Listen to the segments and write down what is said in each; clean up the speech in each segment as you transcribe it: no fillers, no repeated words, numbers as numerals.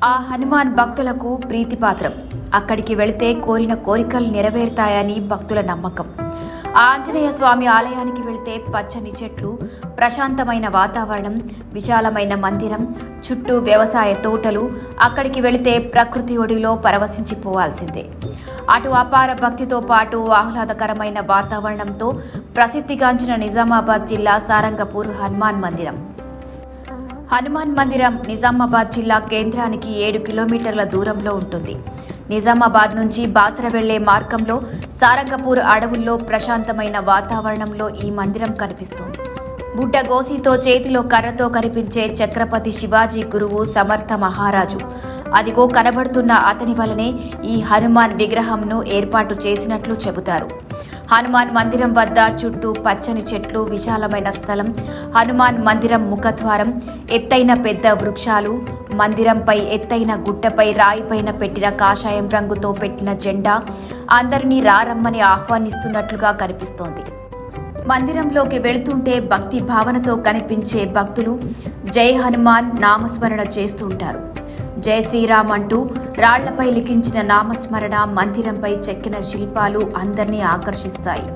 ఆ హనుమాన్ భక్తులకు ప్రీతిపాత్రం. అక్కడికి వెళితే కోరిన కోరికలు నెరవేరుతాయని భక్తుల నమ్మకం. ఆ ఆంజనేయ స్వామి ఆలయానికి వెళితే పచ్చని చెట్లు, ప్రశాంతమైన వాతావరణం, విశాలమైన మందిరం, చుట్టూ వ్యవసాయ తోటలు. అక్కడికి వెళితే ప్రకృతి ఒడిలో పరవశించిపోవాల్సిందే. అటు అపార భక్తితో పాటు ఆహ్లాదకరమైన వాతావరణంతో ప్రసిద్ధిగాంచిన నిజామాబాద్ జిల్లా సారంగపూర్ హనుమాన్ మందిరం. హనుమాన్ మందిరం నిజామాబాద్ జిల్లా కేంద్రానికి 7 కిలోమీటర్ల దూరంలో ఉంటుంది. నిజామాబాద్ నుంచి బాసర వెళ్లే మార్గంలో సారంగపూర్ అడవుల్లో ప్రశాంతమైన వాతావరణంలో ఈ మందిరం కనిపిస్తోంది. బుడ్డ గోసితో చేతిలో కర్రతో కనిపించే ఛత్రపతి శివాజీ గురువు సమర్థ మహారాజు. అదిగో కనబడుతున్న అతని వలనే ఈ హనుమాన్ విగ్రహంను ఏర్పాటు చేసినట్లు చెబుతారు. హనుమాన్ మందిరం వద్ద చుట్టూ పచ్చని చెట్లు, విశాలమైన స్థలం, హనుమాన్ మందిరం ముఖద్వారం, ఎత్తైన పెద్ద వృక్షాలు, మందిరంపై ఎత్తైన గుట్టపై రాయిపైన పెట్టిన కాషాయం రంగుతో పెట్టిన జెండా అందరినీ రారమ్మని ఆహ్వానిస్తున్నట్లుగా కనిపిస్తోంది. మందిరంలోకి వెళుతుంటే భక్తి భావనతో కనిపించే భక్తులు జై హనుమాన్ నామస్మరణ చేస్తుంటారు. జై శ్రీరామ్ అంటూ రాళ్లపై లిఖించిన నామస్మరణ, మందిరంపై చెక్కిన శిల్పాలు అందరినీ ఆకర్షిస్తాయి.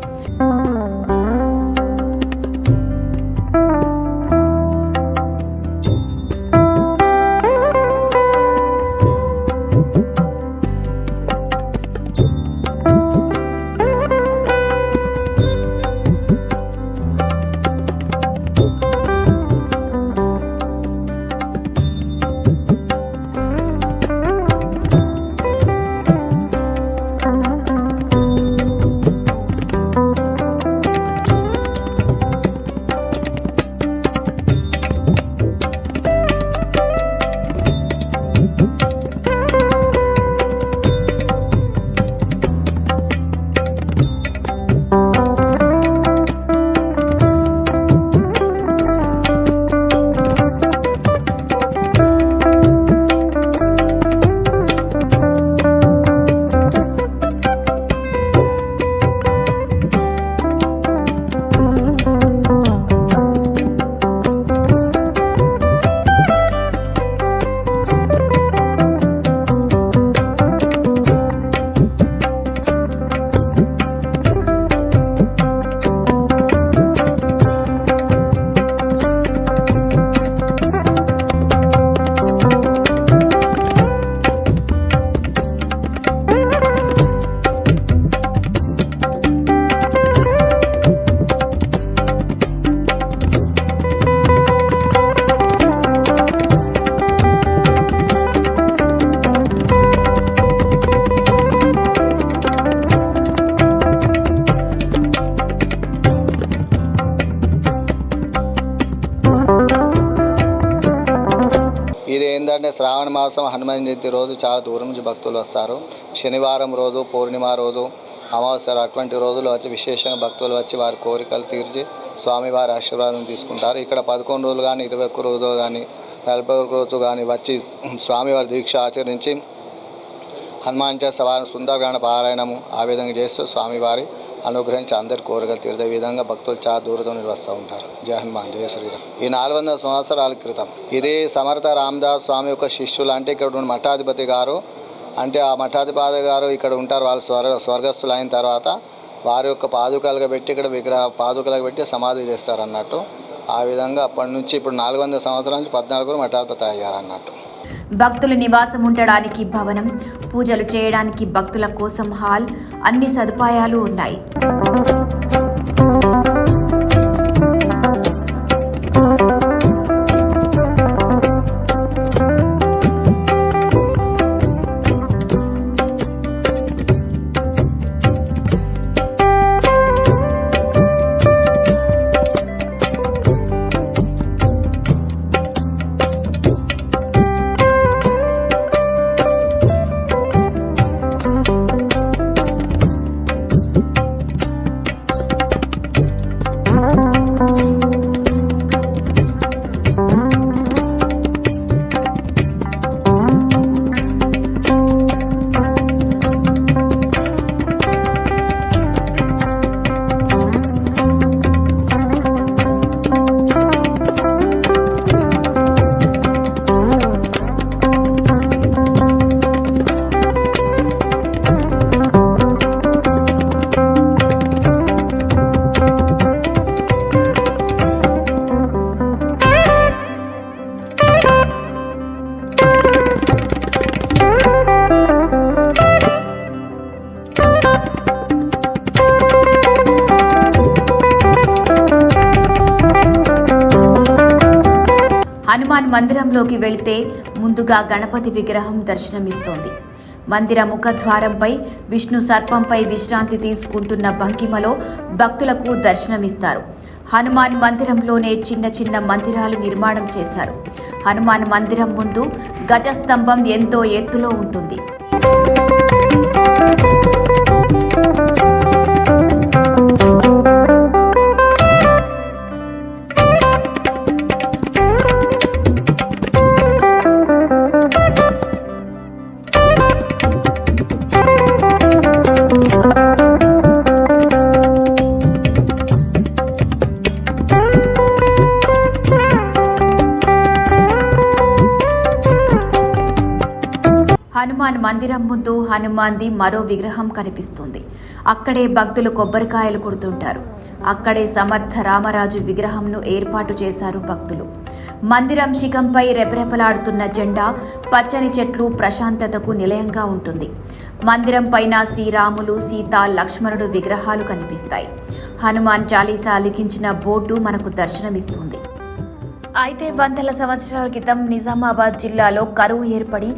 ఇది ఏంటంటే శ్రావణ మాసం హనుమాన్ జయంతి రోజు చాలా దూరం నుంచి భక్తులు వస్తారు. శనివారం రోజు, పూర్ణిమ రోజు, అమావాస్య అటువంటి రోజులు వచ్చి విశేషంగా భక్తులు వచ్చి వారి కోరికలు తీర్చి స్వామివారి ఆశీర్వాదం తీసుకుంటారు. ఇక్కడ 11 రోజులు కానీ, 21 రోజులు కానీ, 41 రోజు కానీ వచ్చి స్వామివారి దీక్ష ఆచరించి హనుమాన్ వారి సుందరకాండ పారాయణము ఆ విధంగా చేస్తూ స్వామివారి అనుగ్రహించి అందరి కోరికలు తీర్చే విధంగా భక్తులు చాలా దూరంతో వస్తూ ఉంటారు. జయ హనుమాన్, జయ శ్రీరామ్. ఈ 400 సంవత్సరాల క్రితం ఇది సమర్థ రామదాస్ స్వామి యొక్క శిష్యులు. అంటే ఇక్కడ ఉన్న మఠాధిపతి గారు, అంటే ఆ మఠాధిపతి గారు ఇక్కడ ఉంటారు. వాళ్ళు స్వర్గస్థులు అయిన తర్వాత వారి యొక్క పాదుకలుగా పెట్టి ఇక్కడ పాదుకలుగా పెట్టి సమాధి చేస్తారు అన్నట్టు. ఆ విధంగా అప్పటి నుంచి ఇప్పుడు 400 సంవత్సరాల నుంచి 14 మఠాధిపతి అయ్యారు అన్నట్టు. భక్తులు నివాసం ఉండడానికి భవనం, పూజలు చేయడానికి భక్తుల కోసం హాల్, అన్ని సదుపాయాలు ఉన్నాయి. హనుమాన్ మందిరంలోకి వెళితే ముందుగా గణపతి విగ్రహం దర్శనమిస్తోంది. మందిర ముఖద్వారంపై విష్ణు సర్పంపై విశ్రాంతి తీసుకుంటున్న భంగిమలో భక్తులకు దర్శనమిస్తారు. హనుమాన్ మందిరంలోనే చిన్న చిన్న మందిరాలు నిర్మాణం చేశారు. హనుమాన్ మందిరం ముందు గజస్తంభం ఎంతో ఎత్తులో ఉంటుంది. హనుమాన్ మందిరం ముందు హనుమాన్ది మరో విగ్రహం కనిపిస్తుంది. అక్కడే భక్తులు కొబ్బరికాయలు కొడుతుంటారు. అక్కడే సమర్థ రామరాజు విగ్రహంను ఏర్పాటు చేశారు భక్తులు. మందిరం శిఖంపై రెపరెపలాడుతున్న జెండా, పచ్చని చెట్లు ప్రశాంతతకు నిలయంగా ఉంటుంది. మందిరం పైన శ్రీరాములు, సీత, లక్ష్మణుడు విగ్రహాలు కనిపిస్తాయి. హనుమాన్ చాలీసా లిఖించిన బోర్డు మనకు దర్శనమిస్తుంది. అయితే వందల సంవత్సరాల క్రితం నిజామాబాద్ జిల్లాలో కరువు ఏర్పడి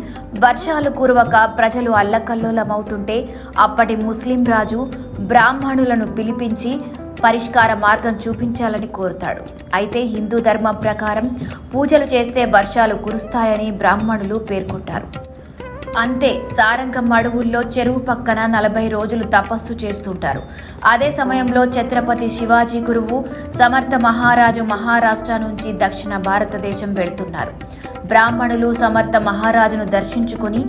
వర్షాలు కురవక ప్రజలు అల్లకల్లోలమవుతుంటే అప్పటి ముస్లిం రాజు బ్రాహ్మణులను పిలిపించి పరిష్కార మార్గం చూపించాలని కోరుతాడు. అయితే హిందూ ధర్మం ప్రకారం పూజలు చేస్తే వర్షాలు కురుస్తాయని బ్రాహ్మణులు పేర్కొంటారు. అంతే, సారంగం అడవుల్లో చెరువు పక్కన 40 రోజులు తపస్సు చేస్తుంటారు. అదే సమయంలో ఛత్రపతి శివాజీ గురువు సమర్థ మహారాజు మహారాష్ట్ర నుంచి దక్షిణ భారతదేశం వెళ్తున్నారు. బ్రాహ్మణులు సమర్థ మహారాజును దర్శించుకుని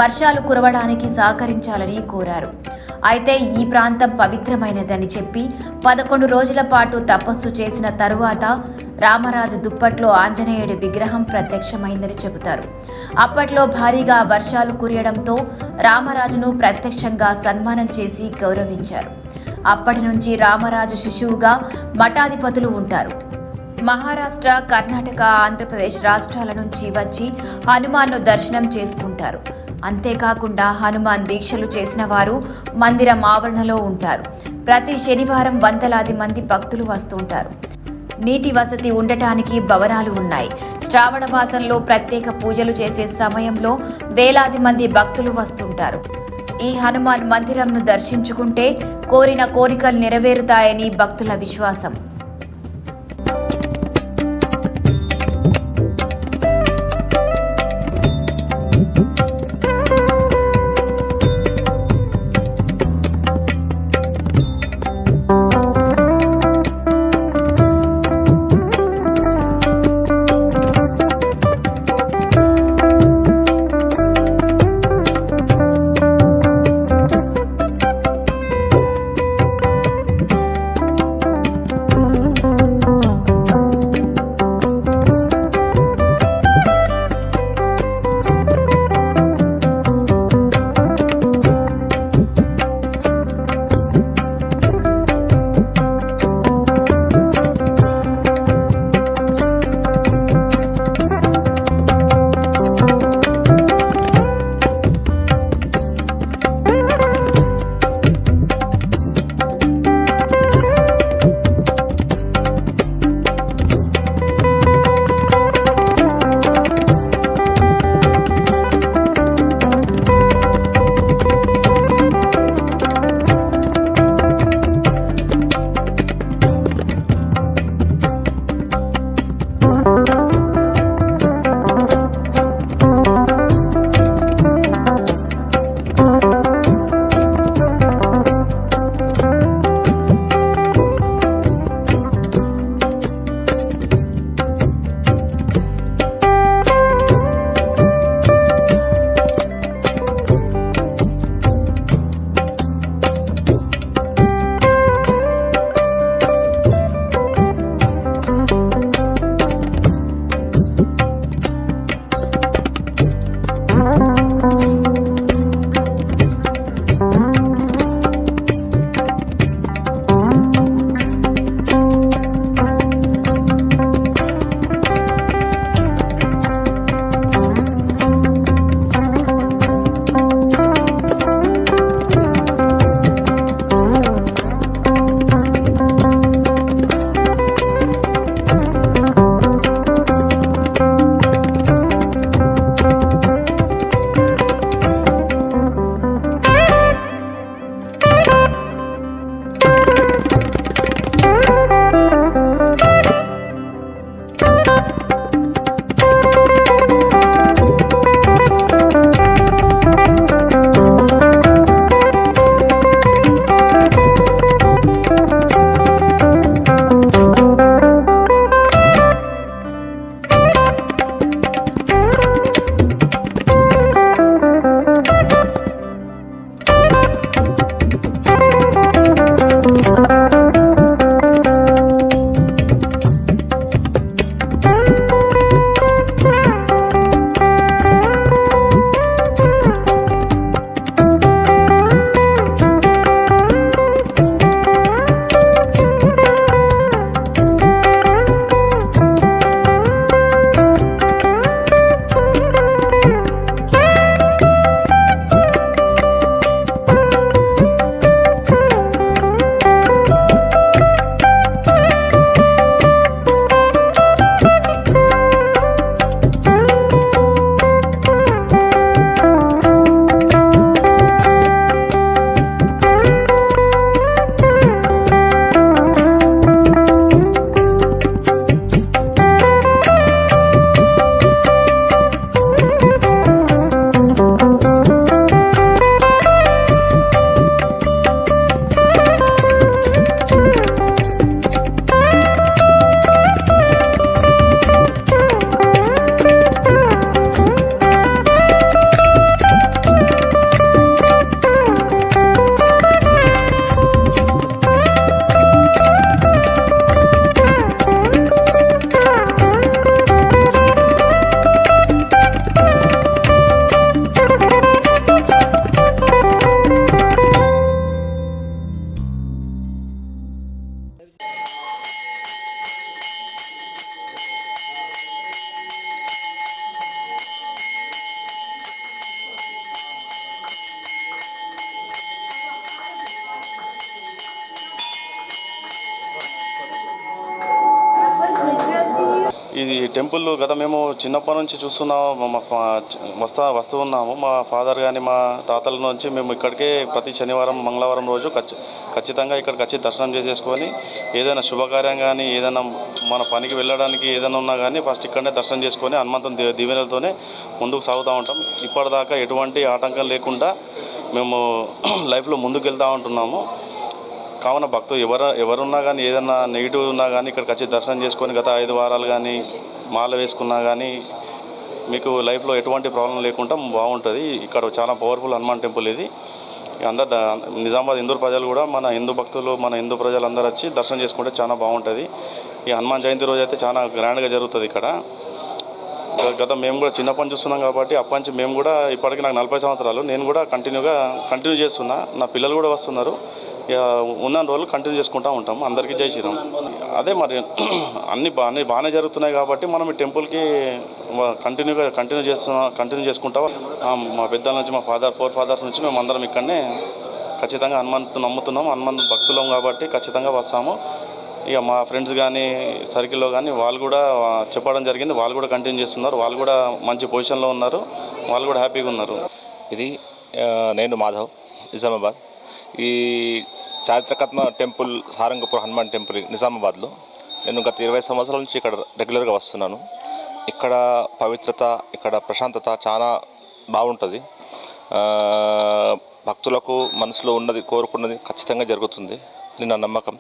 వర్షాలు కురవడానికి సహకరించాలని కోరారు. అయితే ఈ ప్రాంతం పవిత్రమైనదని చెప్పి 11 రోజుల పాటు తపస్సు చేసిన తరువాత రామరాజు దుప్పట్లో ఆంజనేయుడి విగ్రహం ప్రత్యక్షమైందని చెబుతారు. అప్పట్లో భారీగా వర్షాలు కురియడంతో రామరాజును ప్రత్యక్షంగా సన్మానం చేసి గౌరవించారు. అప్పటి నుంచి రామరాజు శిశువుగా మఠాధిపతులు ఉంటారు. మహారాష్ట్ర, కర్ణాటక, ఆంధ్రప్రదేశ్ రాష్ట్రాల నుంచి వచ్చి హనుమాన్ను దర్శనం చేసుకుంటారు. అంతేకాకుండా హనుమాన్ దీక్షలు చేసిన వారు మందిరం ఆవరణలో ఉంటారు. ప్రతి శనివారం వందలాది మంది భక్తులు వస్తుంటారు. నీటి వసతి ఉండటానికి భవనాలు ఉన్నాయి. శ్రావణ మాసంలో ప్రత్యేక పూజలు చేసే సమయంలో వేలాది మంది భక్తులు వస్తుంటారు. ఈ హనుమాన్ మందిరంను దర్శించుకుంటే కోరిన కోరికలు నెరవేరుతాయని భక్తుల విశ్వాసం. ఇది టెంపుల్ గత మేము చిన్నప్పటి నుంచి చూస్తున్నాము, వస్తూ ఉన్నాము. మా ఫాదర్ కానీ మా తాతల నుంచి మేము ఇక్కడికే ప్రతి శనివారం మంగళవారం రోజు ఖచ్చితంగా ఇక్కడికి వచ్చి దర్శనం చేసేసుకొని ఏదైనా శుభకార్యం కానీ ఏదైనా మన పనికి వెళ్ళడానికి ఏదైనా ఉన్నా కానీ ఫస్ట్ ఇక్కడనే దర్శనం చేసుకొని హనుమంతుని దీవెనలతోనే ముందుకు సాగుతూ ఉంటాం. ఇప్పటిదాకా ఎటువంటి ఆటంకం లేకుండా మేము లైఫ్లో ముందుకు వెళ్తూ ఉంటున్నాము. కావున భక్తులు ఎవరున్నా కానీ ఏదైనా నెగిటివ్ ఉన్నా కానీ ఇక్కడికి వచ్చి దర్శనం చేసుకొని గత 5 వారాలు కానీ మాల వేసుకున్నా కానీ మీకు లైఫ్లో ఎటువంటి ప్రాబ్లం లేకుండా బాగుంటుంది. ఇక్కడ చాలా పవర్ఫుల్ హనుమాన్ టెంపుల్ ఇది. అందరు నిజామాబాద్ హిందూ ప్రజలు కూడా మన హిందూ భక్తులు మన హిందూ ప్రజలు అందరూ వచ్చి దర్శనం చేసుకుంటే చాలా బాగుంటుంది. ఈ హనుమాన్ జయంతి రోజు అయితే చాలా గ్రాండ్గా జరుగుతుంది ఇక్కడ. గత మేము కూడా చిన్నప్పటి చూస్తున్నాం కాబట్టి అప్పటి నుంచి మేము కూడా ఇప్పటికీ నాకు 40 సంవత్సరాలు, నేను కూడా కంటిన్యూ చేస్తున్నా. నా పిల్లలు కూడా వస్తున్నారు. ఇక ఉన్న రోజులు కంటిన్యూ చేసుకుంటూ ఉంటాం. అందరికీ జై శ్రీరామ్. అదే మరి అన్నీ బాగానే జరుగుతున్నాయి కాబట్టి మనం ఈ టెంపుల్కి కంటిన్యూ చేసుకుంటా. మా పెద్దల నుంచి మా ఫోర్ ఫాదర్స్ నుంచి మేము అందరం ఇక్కడనే ఖచ్చితంగా హనుమంతు నమ్ముతున్నాం. హనుమంతు భక్తులం కాబట్టి ఖచ్చితంగా వస్తాము. ఇక మా ఫ్రెండ్స్ కానీ సర్కిల్లో కానీ వాళ్ళు కూడా చెప్పడం జరిగింది. వాళ్ళు కూడా కంటిన్యూ చేస్తున్నారు. వాళ్ళు కూడా మంచి పొజిషన్లో ఉన్నారు. వాళ్ళు కూడా హ్యాపీగా ఉన్నారు. ఇది నేను మాధవ్, నిజామాబాద్. ఈ చారిత్రకాత్మ టెంపుల్ సారంగపూర్ హనుమాన్ టెంపుల్ నిజామాబాద్లో నేను గత 20 సంవత్సరాల నుంచి ఇక్కడ రెగ్యులర్గా వస్తున్నాను. ఇక్కడ పవిత్రత, ఇక్కడ ప్రశాంతత చాలా బాగుంటుంది. భక్తులకు మనసులో ఉన్నది కోరుకున్నది ఖచ్చితంగా జరుగుతుంది అని నా నమ్మకం.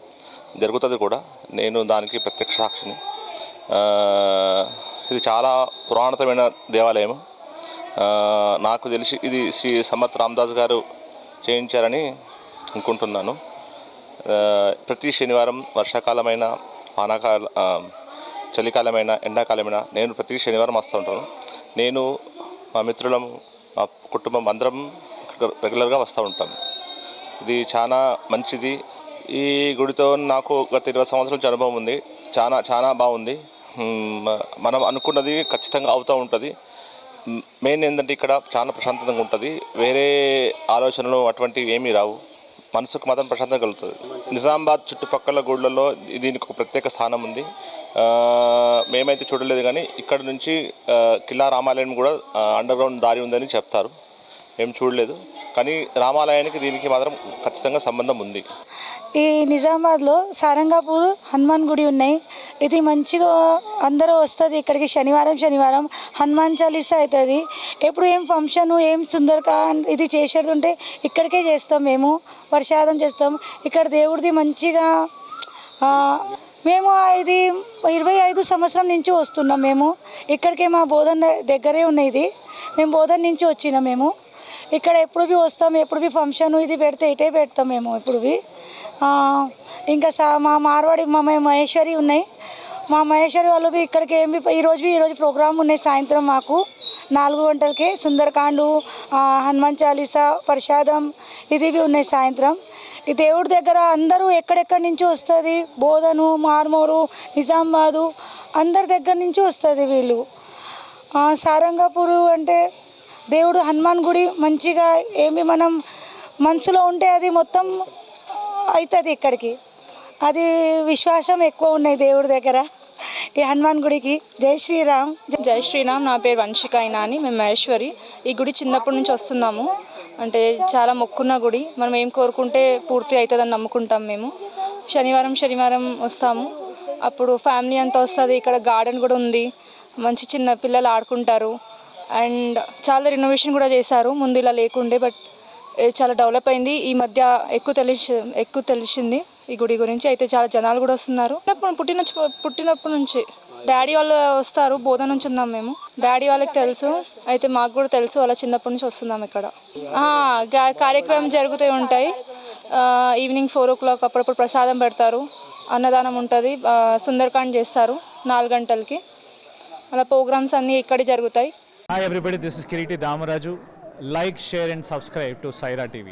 జరుగుతుంది కూడా. నేను దానికి ప్రత్యక్ష సాక్షిని. ఇది చాలా పురాణతమైన దేవాలయం. నాకు తెలిసి ఇది శ్రీ సమర్థ్ రామదాస్ గారు చేయించారని అనుకుంటున్నాను. ప్రతి శనివారం వర్షాకాలమైన చలికాలమైన ఎండాకాలమైన నేను ప్రతి శనివారం వస్తూ ఉంటాను. నేను మా మిత్రులం మా కుటుంబం అందరం రెగ్యులర్గా వస్తూ ఉంటాం. ఇది చాలా మంచిది. ఈ గుడితో నాకు గత 20 సంవత్సరాల నుంచి అనుభవం ఉంది. చాలా బాగుంది. మనం అనుకున్నది ఖచ్చితంగా అవుతూ ఉంటుంది. మెయిన్ ఏంటంటే ఇక్కడ చాలా ప్రశాంతంగా ఉంటుంది. వేరే ఆలోచనలు అటువంటివి ఏమీ రావు. మనసుకు మాత్రం ప్రశాంతంగా కలుగుతుంది. నిజామాబాద్ చుట్టుపక్కల గుళ్ళల్లో దీనికి ఒక ప్రత్యేక స్థానం ఉంది. మేమైతే చూడలేదు కానీ ఇక్కడ నుంచి కిల్లా రామాలయం కూడా అండర్గ్రౌండ్ దారి ఉందని చెప్తారు. మేము చూడలేదు కానీ రామాలయానికి దీనికి మాత్రం ఖచ్చితంగా సంబంధం ఉంది. ఈ నిజామాబాద్లో సారంగాపూర్ హనుమాన్ గుడి ఉన్నాయి. ఇది మంచిగా అందరూ వస్తుంది ఇక్కడికి. శనివారం హనుమాన్ చాలీసా అవుతుంది. ఎప్పుడు ఏం ఫంక్షన్ ఏం సుందరకాండ్ ఇది చేసేది ఉంటే ఇక్కడికే చేస్తాం. మేము వర్షాదం చేస్తాం. ఇక్కడ దేవుడిది మంచిగా మేము ఇది 25 సంవత్సరం నుంచి వస్తున్నాం. మేము ఇక్కడికే మా బోధన దగ్గరే ఉన్నాయి. ఇది మేము బోధన నుంచి వచ్చినాం. మేము ఇక్కడ ఎప్పుడు వస్తాం. ఎప్పుడు ఫంక్షన్ ఇది పెడితే ఇటే పెడతాం మేము ఎప్పుడు. ఇంకా మా మార్వాడి మా మహేశ్వరి ఉన్నాయి. మా మహేశ్వరి వాళ్ళు ఇక్కడికి ఈరోజు ప్రోగ్రామ్ ఉన్నాయి. సాయంత్రం మాకు 4 గంటలకే సుందరకాండు, హనుమాన్ చాలీసా, ప్రసాదం ఇది ఉన్నాయి సాయంత్రం. ఈ దేవుడి దగ్గర అందరూ ఎక్కడెక్కడి నుంచి వస్తుంది. బోధను, మార్మూరు, నిజామాబాదు అందరి దగ్గర నుంచి వస్తుంది. వీళ్ళు సారంగపూరు అంటే దేవుడు హనుమాన్ గుడి మంచిగా ఏమి మనం మనసులో ఉంటే అది మొత్తం అవుతుంది ఇక్కడికి. అది విశ్వాసం ఎక్కువ ఉన్నాయి దేవుడి దగ్గర ఈ హనుమాన్ గుడికి. జై శ్రీరామ్. జై శ్రీరామ్. నా పేరు వంశిక అయినాని. మేము మహేశ్వరి. ఈ గుడి చిన్నప్పటి నుంచి వస్తున్నాము. అంటే చాలా మొక్కున్న గుడి. మనం ఏం కోరుకుంటే పూర్తి అవుతుందని నమ్ముకుంటాం. మేము శనివారం వస్తాము. అప్పుడు ఫ్యామిలీ అంతా వస్తుంది. ఇక్కడ గార్డెన్ కూడా ఉంది. మంచి చిన్న పిల్లలు ఆడుకుంటారు. అండ్ చాలా రినోవేషన్ కూడా చేశారు. ముందు ఇలా లేకుండే, బట్ చాలా డెవలప్ అయింది. ఈ మధ్య ఎక్కువ తెలిసింది ఈ గుడి గురించి. అయితే చాలా జనాలు కూడా వస్తున్నారు. పుట్టినప్పటి నుంచి డాడీ వాళ్ళు వస్తారు. బోధన నుంచి ఉన్నాం మేము. డాడీ వాళ్ళకి తెలుసు, అయితే మాకు కూడా తెలుసు. అలా చిన్నప్పటి నుంచి వస్తున్నాం ఇక్కడ. కార్యక్రమం జరుగుతూ ఉంటాయి. ఈవినింగ్ 4 o'clock అప్పుడప్పుడు ప్రసాదం పెడతారు. అన్నదానం ఉంటుంది. సుందరకాండ్ చేస్తారు 4 గంటలకి. అలా ప్రోగ్రామ్స్ అన్నీ ఇక్కడే జరుగుతాయి. Hi everybody, this is Kiriti Damaraju. Like, share and subscribe to Saira TV.